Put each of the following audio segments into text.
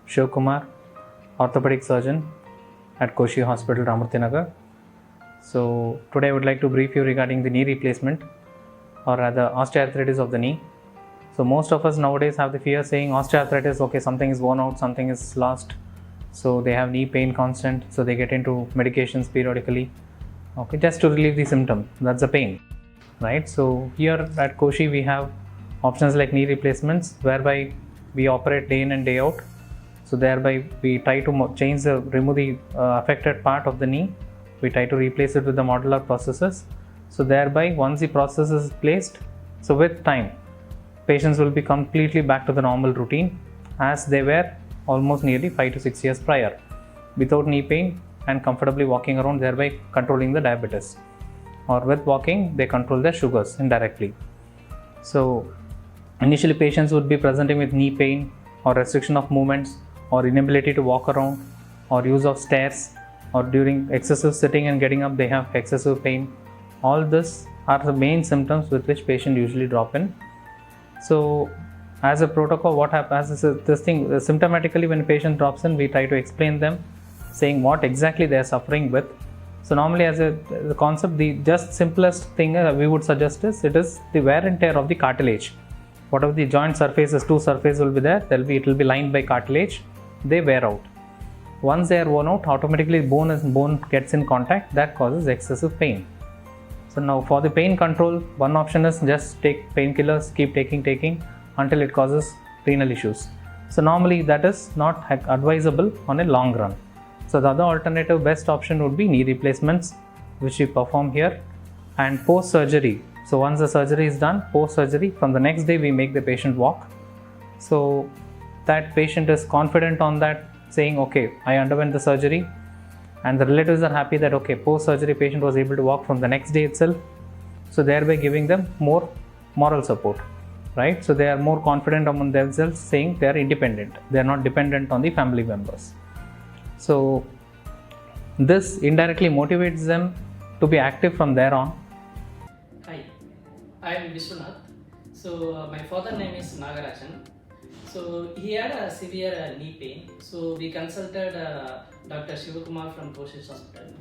ShivaKumar, Orthopaedic surgeon at Koshys Hospital, Nagar. So today I would like to brief you regarding the knee replacement or rather osteoarthritis of the knee. So most of us nowadays have the fear saying osteoarthritis, okay, something is worn out, something is lost. So they have knee pain constant, so they get into medications periodically, okay, just to relieve the symptom. That's the pain, right? So here at Koshys we have options like knee replacements, whereby we operate day in and day out. So thereby we try to remove the affected part of the knee. We try to replace it with the modular processes. So thereby once the process is placed, so with time, patients will be completely back to the normal routine as they were almost nearly 5 to 6 years prior, without knee pain and comfortably walking around, thereby controlling the diabetes. Or with walking, they control their sugars indirectly. So initially patients would be presenting with knee pain or restriction of movements or inability to walk around or use of stairs, or during excessive sitting and getting up they have excessive pain. All this are the main symptoms with which patients usually drop in. So as a protocol, what happens is symptomatically when a patient drops in, we try to explain them saying what exactly they are suffering with. So normally as a concept, the just simplest thing we would suggest is it is the wear and tear of the cartilage. Whatever the joint surfaces, two surfaces will be there, it will be lined by cartilage, they wear out. Once they are worn out, automatically bone gets in contact, that causes excessive pain. So now for the pain control, one option is just take painkillers, keep taking until it causes renal issues. So normally that is not advisable on a long run. So the other alternative best option would be knee replacements, which we perform here, and post surgery. So once the surgery is done, post surgery, from the next day we make the patient walk. So that patient is confident on that, saying okay, I underwent the surgery, and the relatives are happy that okay, post surgery patient was able to walk from the next day itself. So thereby giving them more moral support, right? So they are more confident among themselves, saying they are independent, they are not dependent on the family members. So this indirectly motivates them to be active from there on. Hi, I am Viswanath. So my father name is Nagarajan. So he had a severe knee pain. So we consulted Dr. ShivaKumar from Koshys Hospital.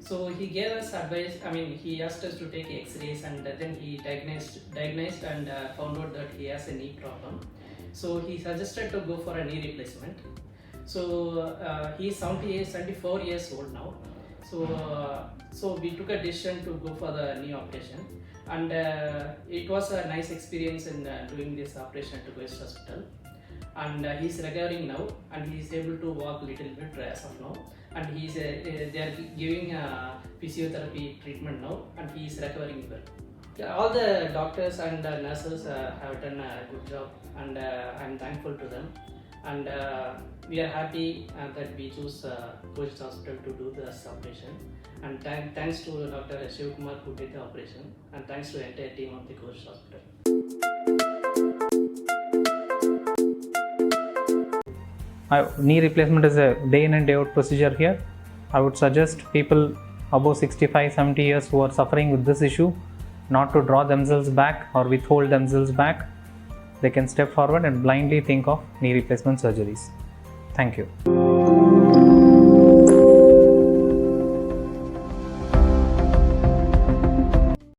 So he gave us advice. He asked us to take X-rays, and then he diagnosed and found out that he has a knee problem. So he suggested to go for a knee replacement. So he is 74 years old now. So we took a decision to go for the knee operation, and it was a nice experience in doing this operation at Koshys Hospital. And he's recovering now, and he's able to walk a little bit as of now. And they are giving physiotherapy treatment now, and he is recovering well. All the doctors and nurses have done a good job, and I'm thankful to them. And we are happy that we choose Koshys Hospital to do this operation. And thanks to Dr. ShivaKumar who did the operation, and thanks to the entire team of the Koshys Hospital. Knee replacement is a day in and day out procedure here. I would suggest people above 65-70 years who are suffering with this issue not to draw themselves back or withhold themselves back. They can step forward and blindly think of knee replacement surgeries. Thank you.